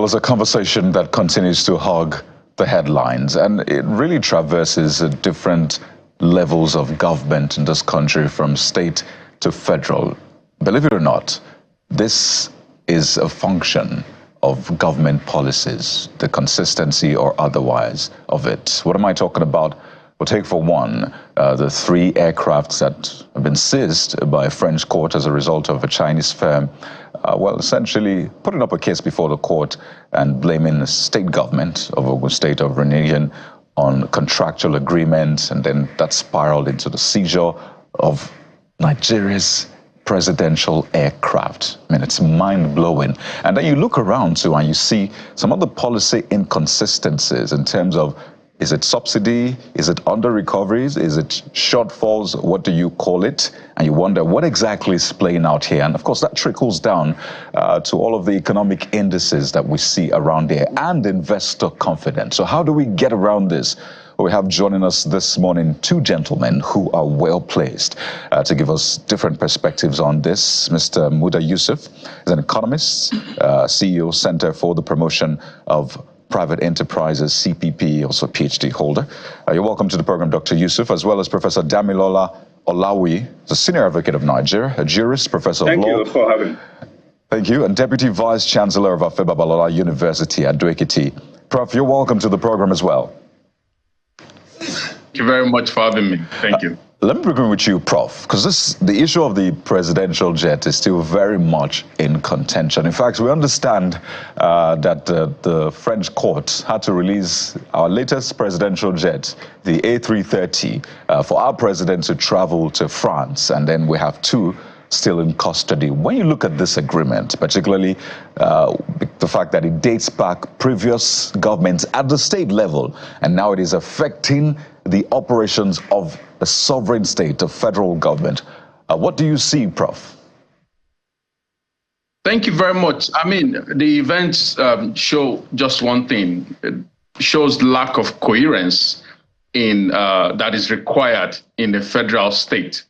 Well, it's a conversation that continues to hog the headlines, and it really traverses different levels of government in this country, from state to federal. Believe it or not, this is a function of government policies, the consistency or otherwise of it. What am I talking about? We'll take for one, the 3 aircrafts that have been seized by a French court as a result of a Chinese firm, essentially putting up a case before the court and blaming the state government of Ogun State of Renegin on contractual agreements, and then that spiraled into the seizure of Nigeria's presidential aircraft. I mean, it's mind-blowing. And then you look around too and you see some of the policy inconsistencies in terms of, is it subsidy? Is it under recoveries? Is it shortfalls? What do you call it? And you wonder what exactly is playing out here. And of course, that trickles down to all of the economic indices that we see around there and investor confidence. So how do we get around this? We have joining us this morning 2 gentlemen who are well placed to give us different perspectives on this. Mr. Muda Yusuf is an economist, CEO, Center for the Promotion of Private Enterprises, CPP, also PhD holder. You're welcome to the program, Dr. Yusuf, as well as Professor Damilola Olawuyi, the Senior Advocate of Nigeria, a jurist, Professor of Law. Thank you for having me. Thank you, and Deputy Vice Chancellor of Afeba Balola University at Ado-Ekiti. Prof, you're welcome to the program as well. Thank you very much for having me. Thank you. Let me begin with you, Prof, because the issue of the presidential jet is still very much in contention. In fact, we understand that the French court had to release our latest presidential jet, the A330, for our president to travel to France, and then we have 2 still in custody. When you look at this agreement, particularly the fact that it dates back previous governments at the state level, and now it is affecting the operations of a sovereign state, a federal government, what do you see, Prof? Thank you very much. I mean, the events show just one thing. It shows lack of coherence in that is required in the federal state.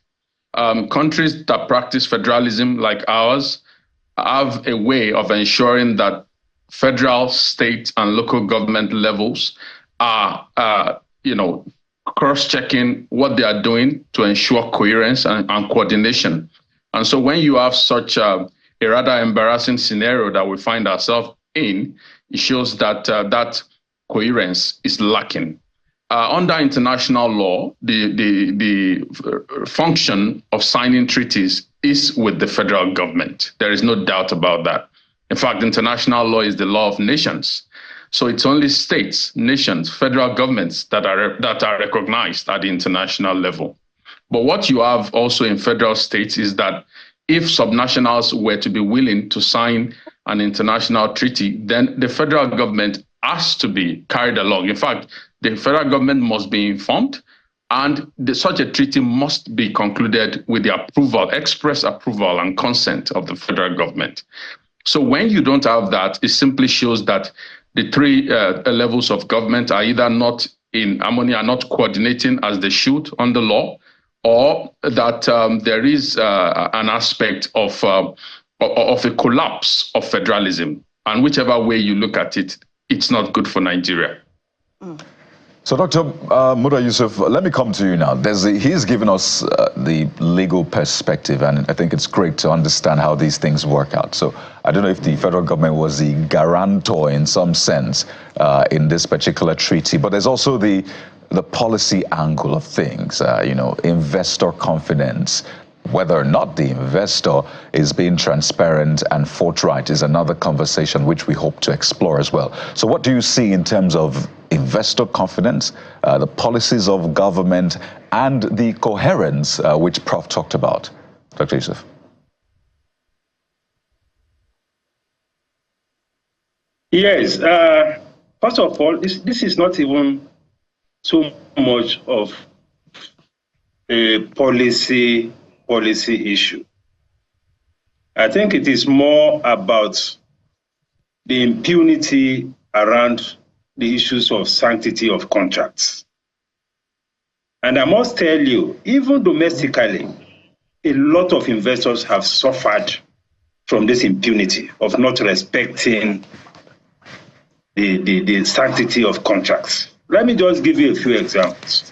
Countries that practice federalism like ours have a way of ensuring that federal, state, and local government levels are, cross-checking what they are doing to ensure coherence and coordination. And so when you have such a rather embarrassing scenario that we find ourselves in, it shows that that coherence is lacking. Under international law, the function of signing treaties is with the federal government. There is no doubt about that. In fact, international law is the law of nations. So it's only states, nations, federal governments that are recognized at the international level. But what you have also in federal states is that if subnationals were to be willing to sign an international treaty, then the federal government has to be carried along. In fact, the federal government must be informed, and such a treaty must be concluded with the approval, express approval and consent of the federal government. So when you don't have that, it simply shows that the 3 levels of government are either not in harmony, are not coordinating as they should under law, or that there is an aspect of a collapse of federalism. And whichever way you look at it, it's not good for Nigeria. So, Dr. Muda Yusuf, let me come to you now. He's given us the legal perspective, and I think it's great to understand how these things work out. So I don't know if the federal government was the guarantor in some sense in this particular treaty, but there's also the policy angle of things, investor confidence. Whether or not the investor is being transparent and forthright is another conversation which we hope to explore as well. So what do you see in terms of investor confidence, the policies of government, and the coherence which Prof talked about? Dr. Yusuf. Yes. First of all, this is not even so much of a policy issue. I think it is more about the impunity around the issues of sanctity of contracts. And I must tell you, even domestically, a lot of investors have suffered from this impunity of not respecting the sanctity of contracts. Let me just give you a few examples.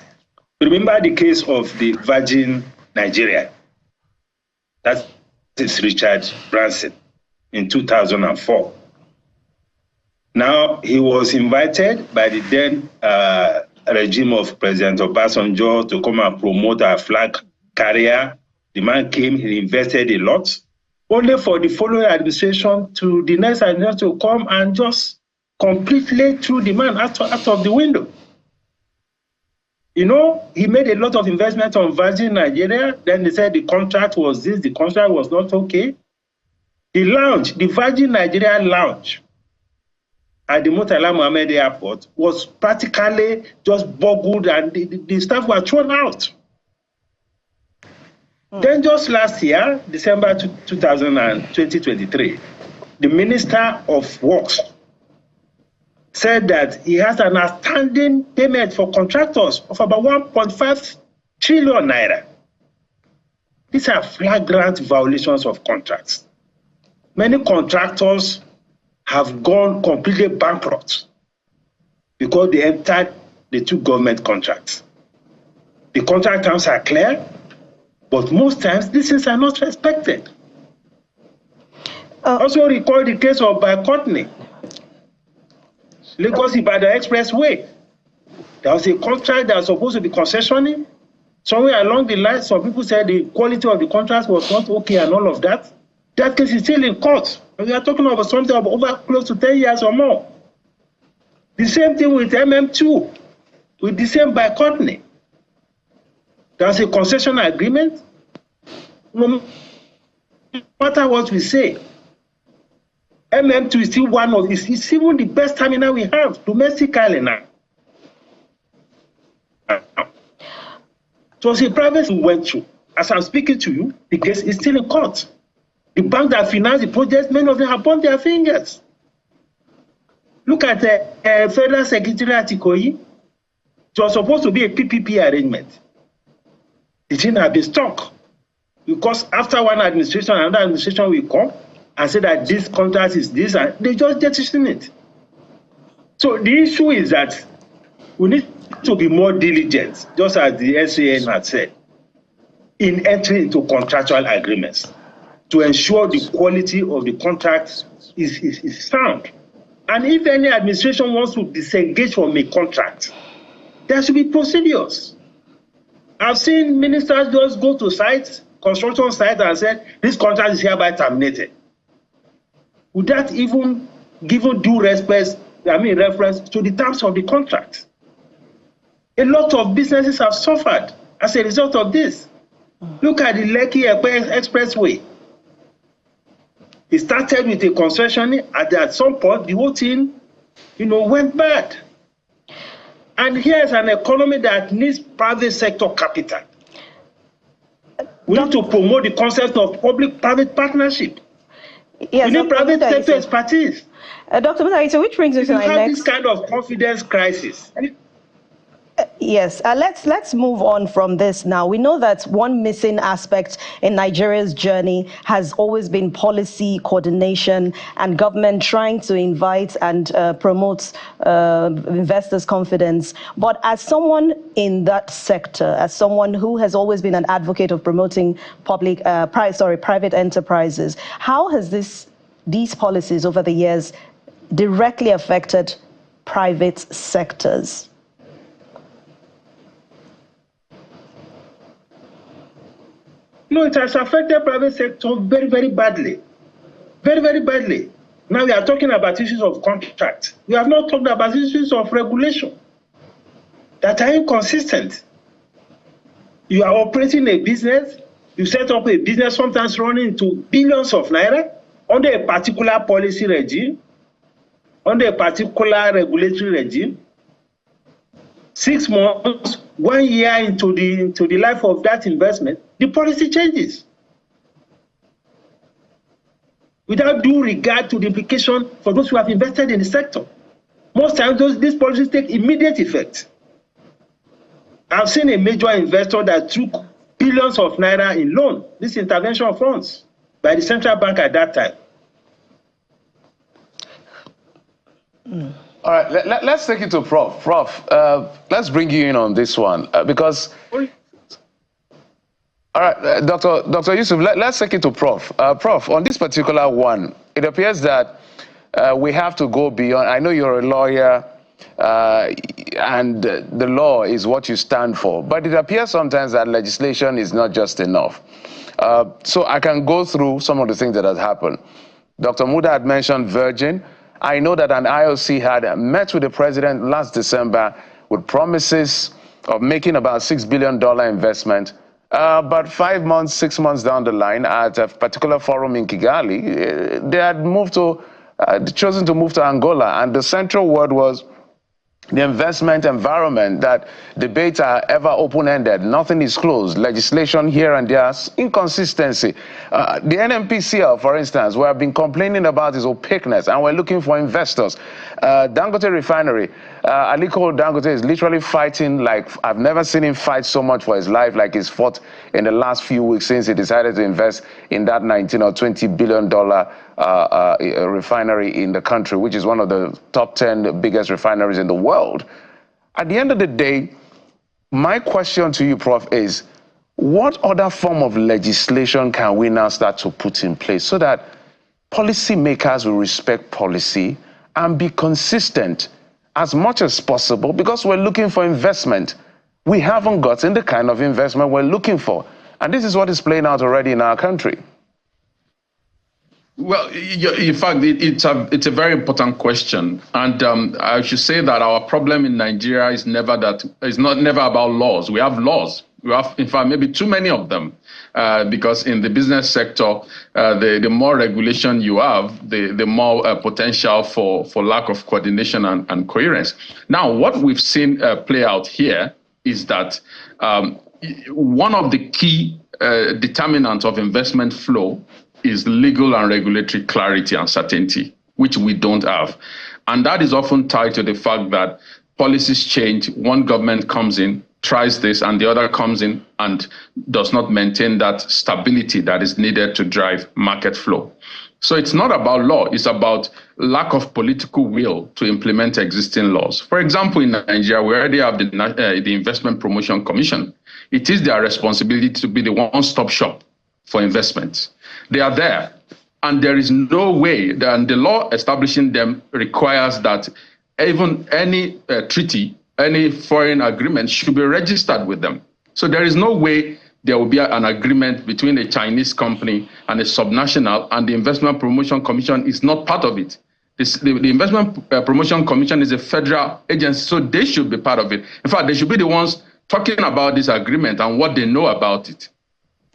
Remember the case of the Virgin Nigeria. That is Richard Branson in 2004. Now, he was invited by the then regime of President Obasanjo to come and promote our flag carrier. The man came, he invested a lot, only for the following administration to the next administration to come and just completely threw the man out of the window. You know, he made a lot of investment on Virgin Nigeria. Then they said the contract was this, the contract was not okay. The lounge, the Virgin Nigeria lounge at the Murtala Mohammed Airport was practically just boggled and the staff were thrown out. Then just last year, December 2023, the Minister of Works said that he has an outstanding payment for contractors of about 1.5 trillion naira. These are flagrant violations of contracts. Many contractors have gone completely bankrupt because they entered the two government contracts. The contract terms are clear, but most times these things are not respected. Also recall the case of Courtney, Lagos-Ibadan Expressway. There was a contract that was supposed to be concessioning. Somewhere along the line, some people said the quality of the contract was not okay and all of that. That case is still in court. And we are talking about something of over close to 10 years or more. The same thing with MM2, with the same by Courtney. There's a concession agreement. No matter what we say, MM2 is still one of, it's even the best terminal we have domestically now. So a private went through. As I'm speaking to you, the case is still in court. The bank that financed the project, many of them have burnt their fingers. Look at the Federal Secretary at Ikoyi. It was supposed to be a PPP arrangement. It didn't have been stuck. Because after one administration, another administration will come and say that this contract is this, and they just jettison it. So the issue is that we need to be more diligent, just as the SAN had said, in entering into contractual agreements to ensure the quality of the contract is sound. And if any administration wants to disengage from a contract, there should be procedures. I've seen ministers just go to sites, construction sites, and said, this contract is hereby terminated. Would that even give due reference to the terms of the contract? A lot of businesses have suffered as a result of this. Look at the Lekki Expressway. It started with a concession, and at some point, the whole thing, went bad. And here's an economy that needs private sector capital. We need to promote the concept of public-private partnership. Yes, we need private sector expertise. Dr. Muda, so which brings us to my next... We have this kind of confidence crisis. Yes, let's move on from this now. We know that one missing aspect in Nigeria's journey has always been policy coordination and government trying to invite and promote investors' confidence. But as someone in that sector, as someone who has always been an advocate of promoting private enterprises, how has these policies over the years directly affected private sectors? No, it has affected private sector very, very badly. Very, very badly. Now we are talking about issues of contract. We have not talked about issues of regulation that are inconsistent. You are operating a business, you set up a business sometimes running into billions of naira under a particular policy regime, under a particular regulatory regime. 6 months, 1 year into the life of that investment, the policy changes without due regard to the implication for those who have invested in the sector. Most times, these policies take immediate effect. I've seen a major investor that took billions of naira in loan, these intervention funds, by the central bank at that time. All right, let's take it to Prof. Prof, let's bring you in on this one because. All right, Dr. Yusuf, let's take it to Prof. Prof, on this particular one, it appears that we have to go beyond. I know you're a lawyer, and the law is what you stand for, but it appears sometimes that legislation is not just enough. So I can go through some of the things that have happened. Dr. Muda had mentioned Virgin. I know that an IOC had met with the president last December with promises of making about $6 billion investment. But 5 months, 6 months down the line, at a particular forum in Kigali, they had chosen to move to Angola. And the central word was the investment environment, that debates are ever open-ended. Nothing is closed. Legislation here and there, inconsistency. The NNPCL, for instance, we have been complaining about its opaqueness, and we're looking for investors. Dangote refinery, Aliko Dangote is literally fighting like I've never seen him fight so much for his life, like he's fought in the last few weeks since he decided to invest in that $19 or $20 billion refinery in the country, which is one of the top 10 biggest refineries in the world. At the end of the day, my question to you, Prof, is what other form of legislation can we now start to put in place so that policymakers will respect policy and be consistent as much as possible, because we're looking for investment. We haven't gotten the kind of investment we're looking for. And this is what is playing out already in our country. Well, in fact, it's a very important question, and I should say that our problem in Nigeria is never about laws. We have laws. We have, in fact, maybe too many of them, because in the business sector, the more regulation you have, the more potential for lack of coordination and coherence. Now, what we've seen play out here is that one of the key determinants of investment flow is legal and regulatory clarity and certainty, which we don't have. And that is often tied to the fact that policies change. One government comes in, tries this, and the other comes in and does not maintain that stability that is needed to drive market flow. So it's not about law, it's about lack of political will to implement existing laws. For example, in Nigeria, we already have the Investment Promotion Commission. It is their responsibility to be the one-stop shop for investments. They are there, and there is no way, and the law establishing them requires that even any treaty, any foreign agreement should be registered with them. So there is no way there will be an agreement between a Chinese company and a subnational, and the Investment Promotion Commission is not part of it. The Investment Promotion Commission is a federal agency, so they should be part of it. In fact, they should be the ones talking about this agreement and what they know about it.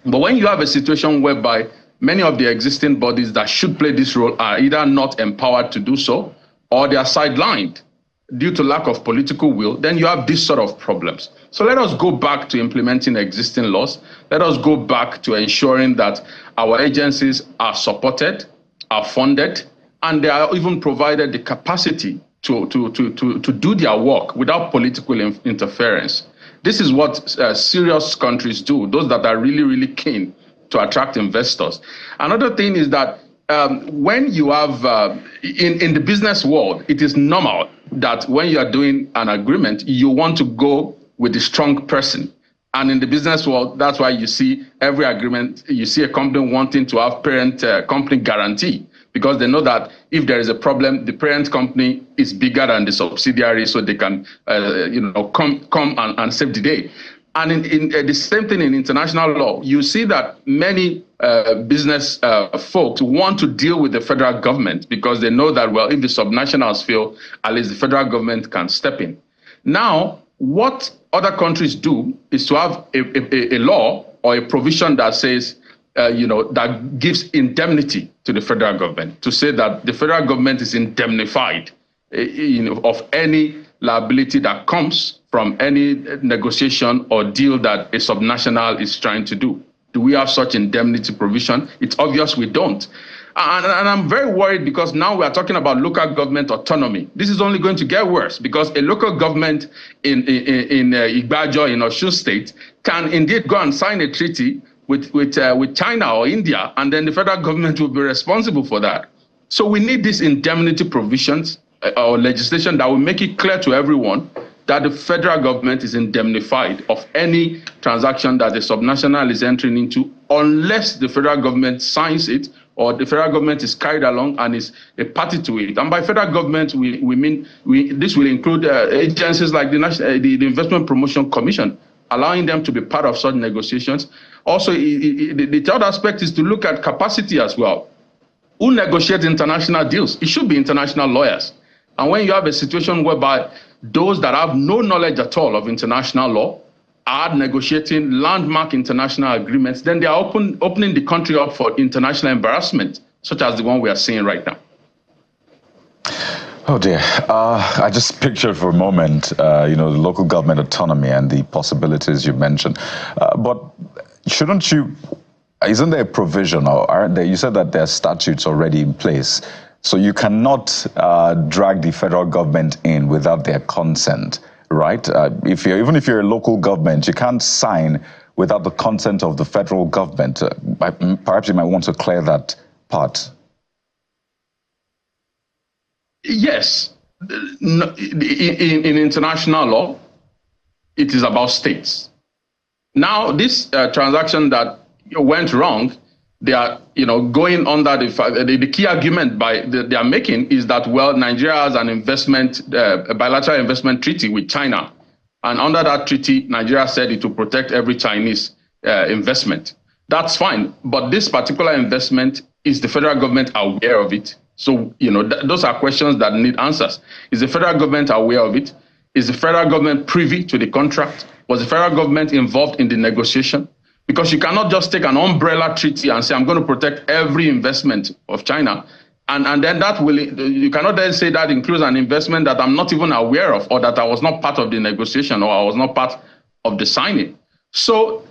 But when you have a situation whereby many of the existing bodies that should play this role are either not empowered to do so, or they are sidelined due to lack of political will, then you have this sort of problems. So let us go back to implementing existing laws. Let us go back to ensuring that our agencies are supported, are funded, and they are even provided the capacity to do their work without political interference. This is what serious countries do, those that are really, really keen to attract investors. Another thing is that when you have, in the business world, it is normal that when you are doing an agreement, you want to go with the strong person. And in the business world, that's why you see every agreement, you see a company wanting to have parent company guarantee, because they know that if there is a problem, the parent company is bigger than the subsidiary, so they can come and save the day. And in the same thing in international law, you see that many business folks want to deal with the federal government because they know that, well, if the subnationals fail, at least the federal government can step in. Now, what other countries do is to have a law or a provision that says, that gives indemnity to the federal government, to say that the federal government is indemnified of any liability that comes from any negotiation or deal that a subnational is trying to do. Do we have such indemnity provision? It's obvious we don't. And I'm very worried because now we are talking about local government autonomy. This is only going to get worse because a local government in Igbajo in Osun State can indeed go and sign a treaty with China or India, and then the federal government will be responsible for that. So we need these indemnity provisions or legislation that will make it clear to everyone that the federal government is indemnified of any transaction that a subnational is entering into, unless the federal government signs it or the federal government is carried along and is a party to it. And by federal government, we mean this will include agencies like the Investment Promotion Commission, allowing them to be part of such negotiations. Also, the third aspect is to look at capacity as well. Who negotiates international deals? It should be international lawyers. And when you have a situation whereby those that have no knowledge at all of international law are negotiating landmark international agreements, then they are opening the country up for international embarrassment, such as the one we are seeing right now. Oh dear, I just pictured for a moment, the local government autonomy and the possibilities you mentioned. But isn't there a provision, or aren't there? You said that there are statutes already in place. So you cannot drag the federal government in without their consent, right? Even if you're a local government, you can't sign without the consent of the federal government. Perhaps you might want to clear that part. Yes. In international law, it is about states. Now, this transaction that went wrong, they are, going under the key argument they are making is that, well, Nigeria has a bilateral investment treaty with China. And under that treaty, Nigeria said it will protect every Chinese investment. That's fine. But this particular investment, is the federal government aware of it? So, those are questions that need answers. Is the federal government aware of it? Is the federal government privy to the contract? Was the federal government involved in the negotiation? Because you cannot just take an umbrella treaty and say, I'm going to protect every investment of China. And then you cannot then say that includes an investment that I'm not even aware of, or that I was not part of the negotiation, or I was not part of the signing. So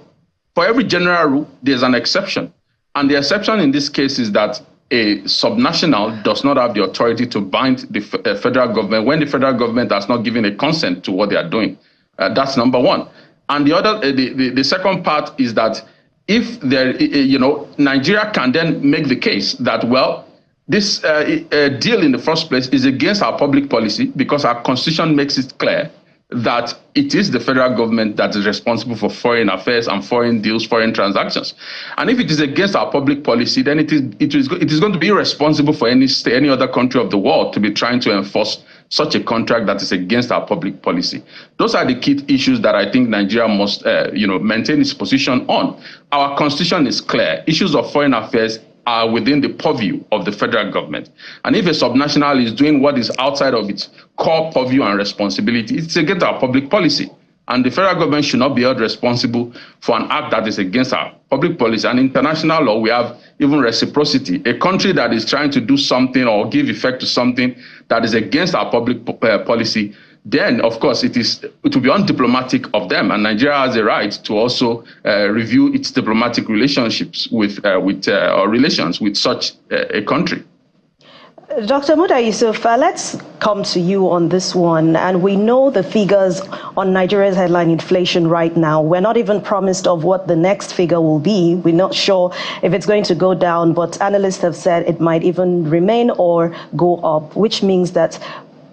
for every general rule, there's an exception. And the exception in this case is that a subnational does not have the authority to bind the federal government when the federal government has not given a consent to what they are doing. That's number one. And the second part is that if Nigeria can then make the case that, well, this deal in the first place is against our public policy, because our constitution makes it clear that it is the federal government that is responsible for foreign affairs and foreign deals, foreign transactions. And if it is against our public policy, then it is going to be irresponsible for any other country of the world to be trying to enforce such a contract that is against our public policy. Those are the key issues that I think Nigeria must, maintain its position on. Our constitution is clear. Issues of foreign affairs are within the purview of the federal government. And if a subnational is doing what is outside of its core purview and responsibility, it's against our public policy. And the federal government should not be held responsible for an act that is against our public policy. And international law, we have even reciprocity. A country that is trying to do something or give effect to something that is against our public policy, then, of course, it will be undiplomatic of them. And Nigeria has a right to also review its diplomatic relationships or relations with such a country. Dr. Muda, Yusuf, let's come to you on this one. And we know the figures on Nigeria's headline inflation right now. We're not even promised of what the next figure will be. We're not sure if it's going to go down, but analysts have said it might even remain or go up, which means that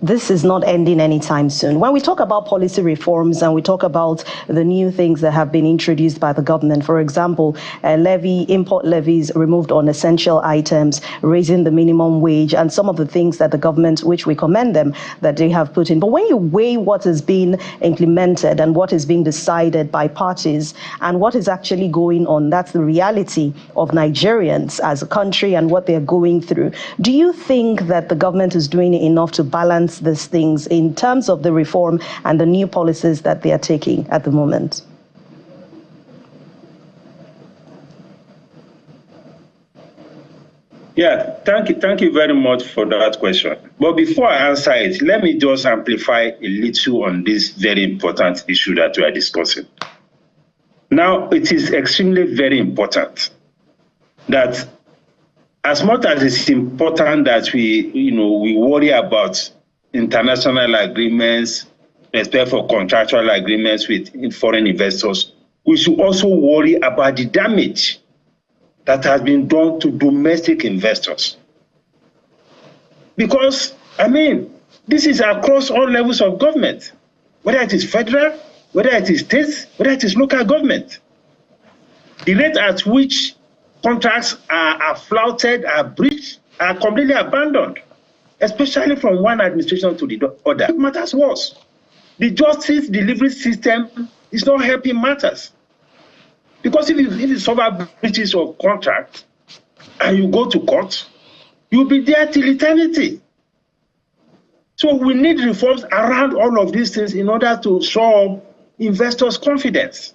this is not ending anytime soon. When we talk about policy reforms and we talk about the new things that have been introduced by the government, for example, import levies removed on essential items, raising the minimum wage, and some of the things that the government, which we commend them, that they have put in. But when you weigh what is being implemented and what is being decided by parties and what is actually going on, that's the reality of Nigerians as a country and what they're going through. Do you think that the government is doing enough to balance these things in terms of the reform and the new policies that they are taking at the moment? Yeah, thank you very much for that question. But before I answer it, let me just amplify a little on this very important issue that we are discussing. Now, it is extremely very important that as much as it's important that we worry about international agreements, respect for contractual agreements with foreign investors, we should also worry about the damage that has been done to domestic investors. Because, This is across all levels of government, whether it is federal, whether it is states, whether it is local government. The rate at which contracts are flouted, are breached, are completely abandoned, especially from one administration to the other. It matters worse. The justice delivery system is not helping matters. Because if you suffer breaches of contract and you go to court, you'll be there till eternity. So we need reforms around all of these things in order to show investors' confidence.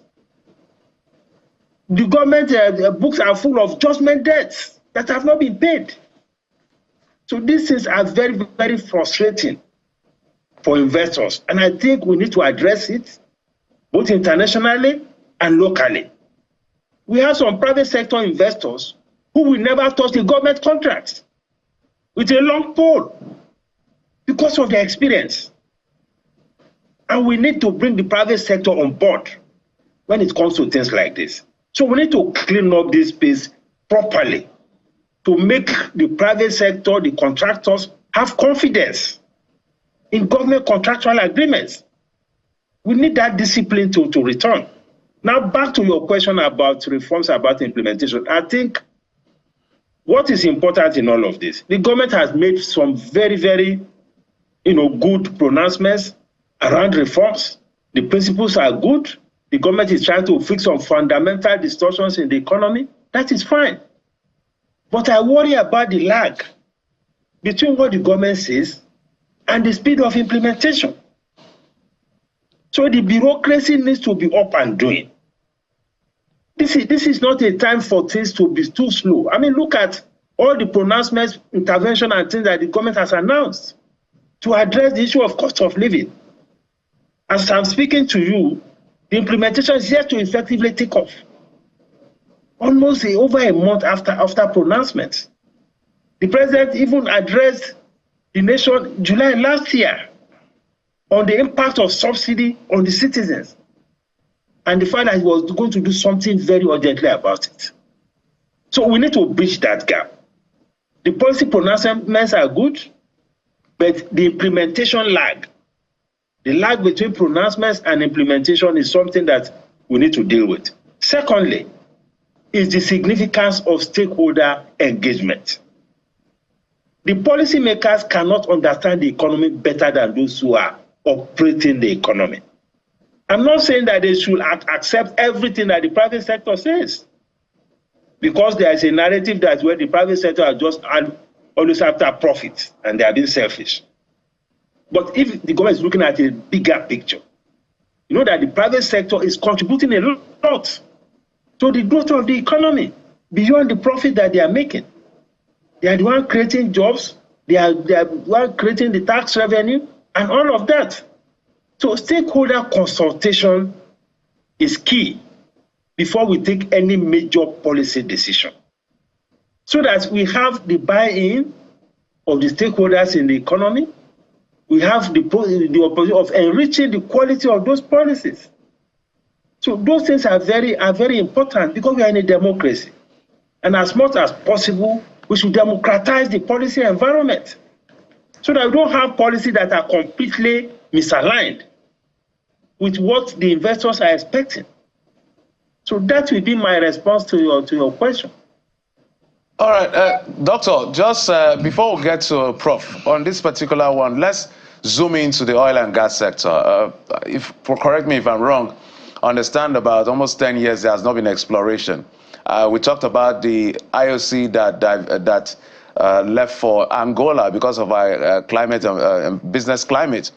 The government books are full of judgment debts that have not been paid. So these things are very, very frustrating for investors. And I think we need to address it both internationally and locally. We have some private sector investors who will never touch the government contracts with a long pole because of their experience. And we need to bring the private sector on board when it comes to things like this. So we need to clean up this space properly to make the private sector, the contractors, have confidence in government contractual agreements. We need that discipline to return. Now, back to your question about reforms, about implementation. I think what is important in all of this, the government has made some very, very good pronouncements around reforms. The principles are good. The government is trying to fix some fundamental distortions in the economy. That is fine. But I worry about the lag between what the government says and the speed of implementation. So the bureaucracy needs to be up and doing. This is not a time for things to be too slow. I mean, look at all the pronouncements, intervention and things that the government has announced to address the issue of cost of living. As I'm speaking to you, the implementation is yet to effectively take off. Almost over a month after pronouncements. The president even addressed the nation July last year on the impact of subsidy on the citizens. And the fact that he was going to do something very urgently about it. So we need to bridge that gap. The policy pronouncements are good, but the implementation lag, the lag between pronouncements and implementation is something that we need to deal with. Secondly, is the significance of stakeholder engagement. The policymakers cannot understand the economy better than those who are operating the economy. I'm not saying that they should accept everything that the private sector says, because there is a narrative that where the private sector are just always after profit and they are being selfish. But if the government is looking at a bigger picture, you know that the private sector is contributing a lot to the growth of the economy beyond the profit that they are making. They are the one creating jobs, they are the one creating the tax revenue and all of that. So stakeholder consultation is key before we take any major policy decision, so that we have the buy-in of the stakeholders in the economy. We have the opportunity of enriching the quality of those policies. So those things are very important because we are in a democracy. And as much as possible, we should democratize the policy environment so that we don't have policies that are completely misaligned with what the investors are expecting. So that will be my response to your question. All right, Doctor, just before we get to Prof, on this particular one, let's zoom into the oil and gas sector. Correct me if I'm wrong, I understand about almost 10 years there has not been exploration. We talked about the IOC that left for Angola because of our climate and business climate.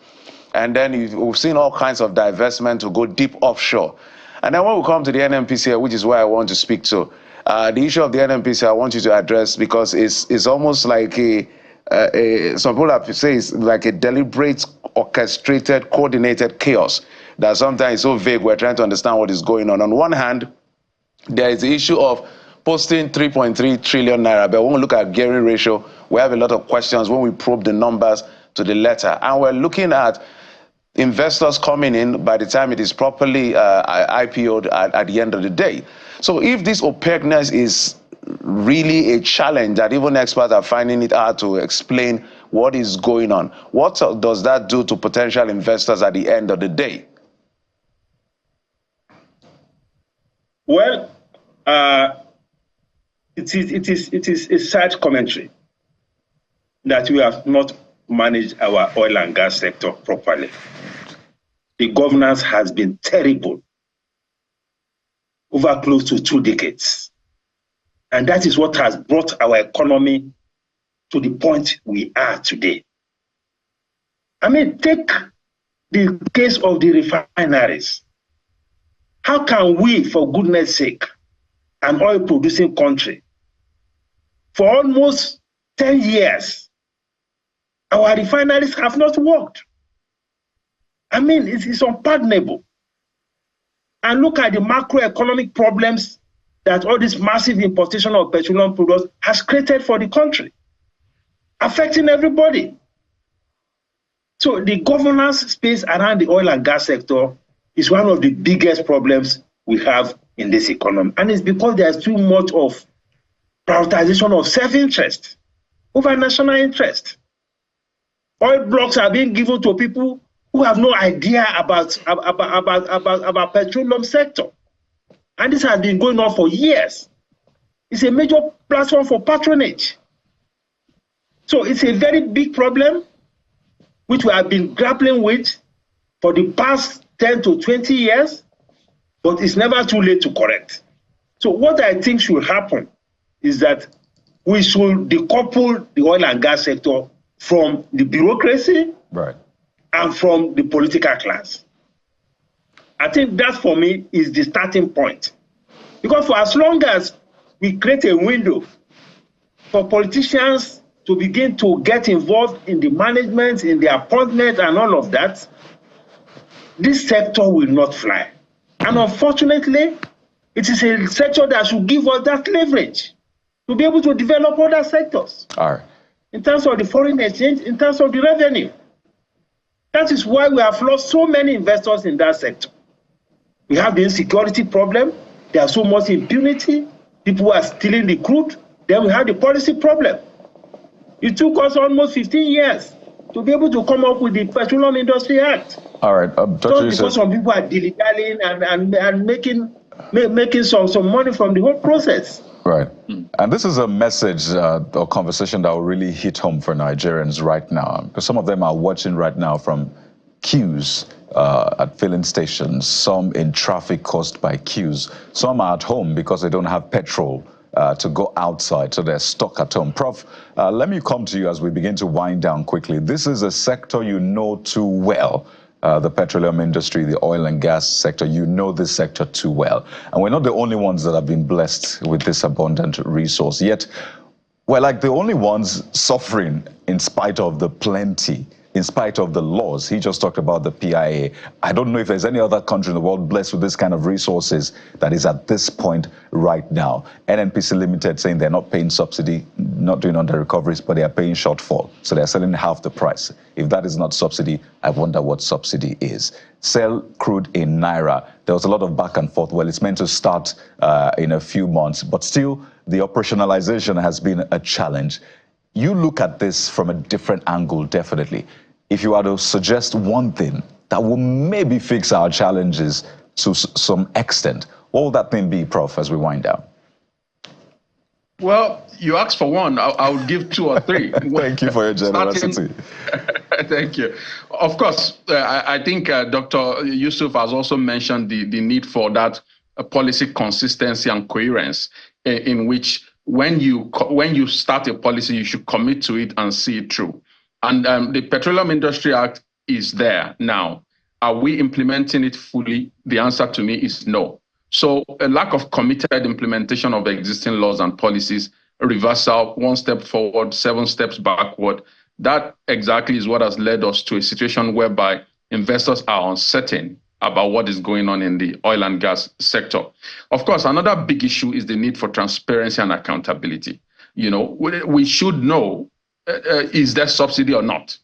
And then we've seen all kinds of divestment to go deep offshore. And then when we come to the NNPC, which is where I want to speak to, the issue of the NNPC I want you to address because it's almost like some people have to say it's like a deliberate, orchestrated, coordinated chaos that sometimes is so vague we're trying to understand what is going on. On one hand, there is the issue of posting 3.3 trillion naira, but when we look at gearing ratio, we have a lot of questions when we probe the numbers to the letter. And we're looking at investors coming in by the time it is properly IPO'd at the end of the day. So if this opaqueness is really a challenge that even experts are finding it hard to explain what is going on. What does that do to potential investors at the end of the day? Well, it is a sad commentary that we have not managed our oil and gas sector properly. The governance has been terrible over close to 2 decades. And that is what has brought our economy to the point we are today. I mean, take the case of the refineries. How can we, for goodness sake, an oil-producing country, for almost 10 years, our refineries have not worked? I mean, it's unpardonable. And look at the macroeconomic problems that all this massive importation of petroleum products has created for the country, affecting everybody. So the governance space around the oil and gas sector is one of the biggest problems we have in this economy. And it's because there's too much of prioritization of self-interest over national interest. Oil blocks are being given to people who have no idea about petroleum sector. And this has been going on for years. It's a major platform for patronage. So it's a very big problem which we have been grappling with for the past 10 to 20 years, but it's never too late to correct. So what I think should happen is that we should decouple the oil and gas sector from the bureaucracy, right, and from the political class. I think that, for me, is the starting point. Because for as long as we create a window for politicians to begin to get involved in the management, in the appointment and all of that, this sector will not fly. And unfortunately, it is a sector that should give us that leverage to be able to develop other sectors. All right. In terms of the foreign exchange, in terms of the revenue. That is why we have lost so many investors in that sector. We have the insecurity problem. There's so much impunity. People are stealing the crude. Then we have the policy problem. It took us almost 15 years to be able to come up with the Petroleum Industry Act. All right, Dr. Just Yusuf, because some people are dilly-dallying and making some money from the whole process. right. And this is a message or conversation that will really hit home for Nigerians right now, because some of them are watching right now from queues at filling stations, some in traffic caused by queues, some are at home because they don't have petrol to go outside, so they're stuck at home. Prof, let me come to you as we begin to wind down quickly. This is a sector you know too well. The petroleum industry, the oil and gas sector, you know this sector too well. And we're not the only ones that have been blessed with this abundant resource. Yet, we're like the only ones suffering in spite of the plenty, in spite of the laws. He just talked about the PIA. I don't know if there's any other country in the world blessed with this kind of resources that is at this point right now. NNPC Limited saying they're not paying subsidy, not doing under recoveries, but they are paying shortfall. So they're selling half the price. If that is not subsidy, I wonder what subsidy is. Sell crude in Naira. There was a lot of back and forth. Well, it's meant to start in a few months, but still the operationalization has been a challenge. You look at this from a different angle, definitely. If you are to suggest one thing that will maybe fix our challenges to some extent, what will that thing be, Prof, as we wind down? Well, you asked for one. I would give 2 or 3. Thank you for your generosity. Thank you. Of course, I think Dr. Yusuf has also mentioned the need for that policy consistency and coherence, in which when you start a policy, you should commit to it and see it through. And the Petroleum Industry Act is there now. Are we implementing it fully? The answer to me is no. So a lack of committed implementation of existing laws and policies, a reversal, 1 step forward, 7 steps backward, that exactly is what has led us to a situation whereby investors are uncertain about what is going on in the oil and gas sector. Of course, another big issue is the need for transparency and accountability. You know, we should know, is there subsidy or not?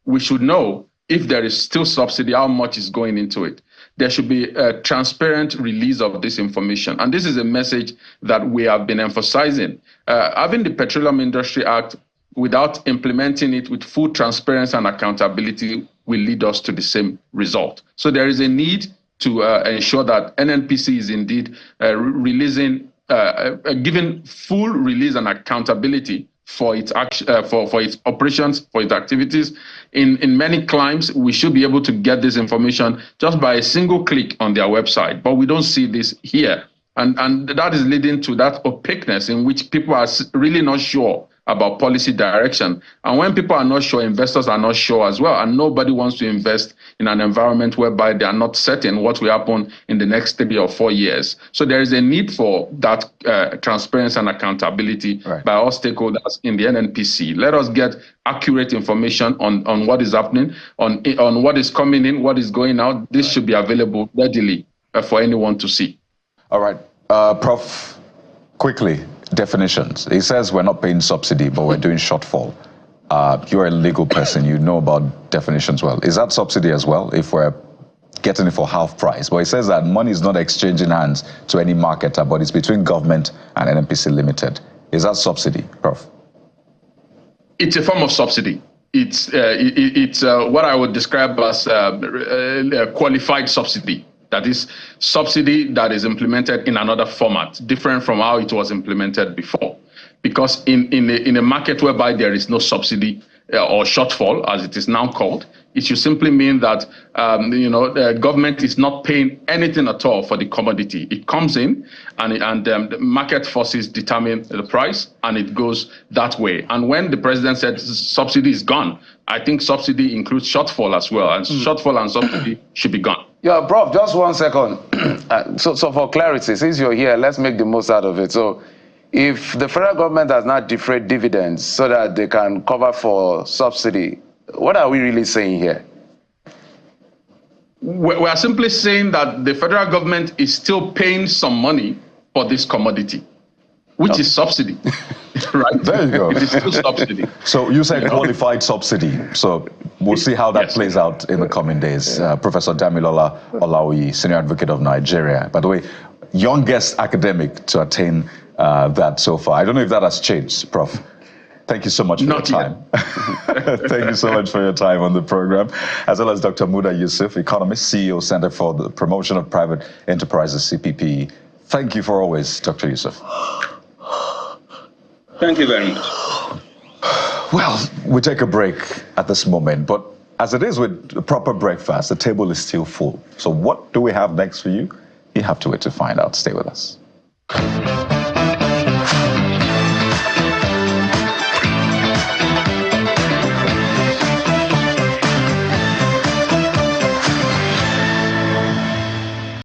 We should know if there is still subsidy, how much is going into it. there should be a transparent release of this information. And this is a message that we have been emphasizing. Having the Petroleum Industry Act without implementing it with full transparency and accountability will lead us to the same result. So there is a need to ensure that NNPC is indeed releasing, giving full release and accountability for its for its operations, for its activities. In many climes, we should be able to get this information just by a single click on their website, but we don't see this here. And that is leading to that opaqueness in which people are really not sure about policy direction. And when people are not sure, investors are not sure as well. And nobody wants to invest in an environment whereby they are not certain what will happen in the next 3 or 4 years. So there is a need for that transparency and accountability by all stakeholders in the NNPC. Let us get accurate information on what is happening, on what is coming in, what is going out. This should be available readily for anyone to see. All right. Prof, quickly, definitions. It says we're not paying subsidy, but we're doing shortfall. You're a legal person. You know about definitions well. Is that subsidy as well if we're getting it for half price? But it says that money is not exchanging hands to any marketer, but it's between government and NNPC Limited. Is that subsidy, Prof? It's a form of subsidy. It's what I would describe as a qualified subsidy. That is subsidy that is implemented in another format, different from how it was implemented before. Because in a market whereby there is no subsidy or shortfall, as it is now called, it should simply mean that the government is not paying anything at all for the commodity. It comes in, and the market forces determine the price, and it goes that way. And when the president said subsidy is gone, I think subsidy includes shortfall as well, and shortfall and subsidy should be gone. Yeah, Prof, just 1 second. So for clarity, since you're here, let's make the most out of it. So if the federal government has not defrayed dividends so that they can cover for subsidy, what are we really saying here? We are simply saying that the federal government is still paying some money for this commodity, which is subsidy. Right? There you go. It is still subsidy. So you said qualified subsidy. So we'll see how that plays out in the coming days. Professor Damilola Olawuyi, Senior Advocate of Nigeria. By the way, youngest academic to attain that so far. I don't know if that has changed, Prof. Thank you so much for your time. Thank you so much for your time on the program. As well as Dr. Muda Yusuf, economist, CEO, Center for the Promotion of Private Enterprises, CPP. Thank you for always, Dr. Yusuf. Thank you very much. Well, we take a break at this moment, but as it is with a proper breakfast, the table is still full. So what do we have next for you? You have to wait to find out. Stay with us.